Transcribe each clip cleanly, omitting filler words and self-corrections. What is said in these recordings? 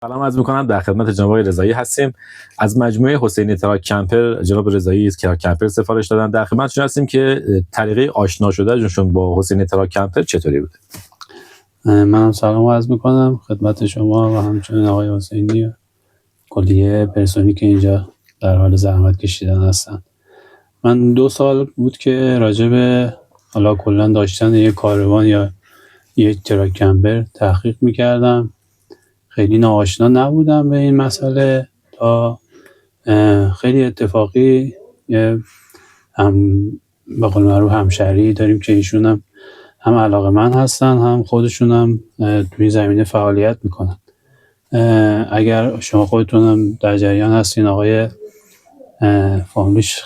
سلام عرض می‌کنم، در خدمت جناب آقای رضایی هستیم. از مجموعه حسینی تراک کمپر جناب رضایی تراک کمپر سفارش دادن. در خدمتشون هستیم که طریقه آشنا شدنشون با حسینی تراک کمپر چطوری بوده. منم سلام عرض می‌کنم خدمت شما و همچنین آقای حسینی و کلیه پرسونی که اینجا در حال زحمت کشیدن هستن. من 2 سال بود که راجع به حالا کلا داشتن یک کاروان یا یک تراک کمپر تحقیق می‌کردم. خیلی ناآشنا نبودم به این مسئله تا خیلی اتفاقی هم به قول معروف همشهری داریم که ایشون هم علاقه‌مند هستن، هم خودشون هم توی زمینه فعالیت میکنن. اگر شما خودتون هم در جریان هستین، آقای فامیلیش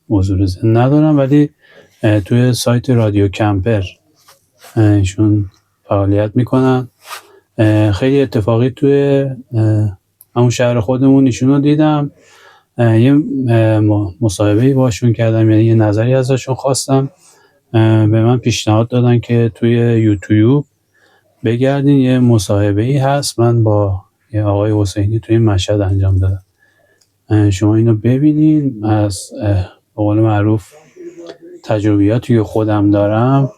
حضور ذهن ندارم، ولی توی سایت رادیو کمپر ایشون فعالیت میکنن. خیلی اتفاقی توی همون شهر خودمون ایشون رو دیدم. یه مصاحبه‌ای باشون کردم، یعنی یه نظری ازشون خواستم. به من پیشنهاد دادن که توی یوتیوب بگردین، یه مصاحبه‌ای هست من با یه آقای حسینی توی مشهد انجام دادم. شما اینو ببینین. از به قول معروف تجربیاتی که خودم دارم،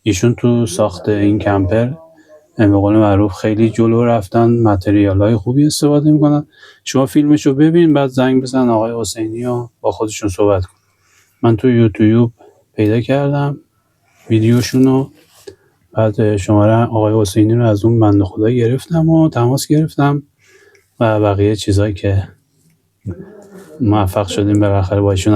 ایشون تو ساخت این کمپر به قول معروف خیلی جلو رفتن، متریال‌های خوبی استفاده میکنن. شما فیلمشو ببین، بعد زنگ بزن آقای حسینی و با خودشون صحبت کن. من تو یوتیوب پیدا کردم ویدیوشونو، بعد شماره آقای حسینی رو از اون بنده خدا گرفتم و تماس گرفتم و بقیه چیزایی که موفق شدیم بالاخره با ایشون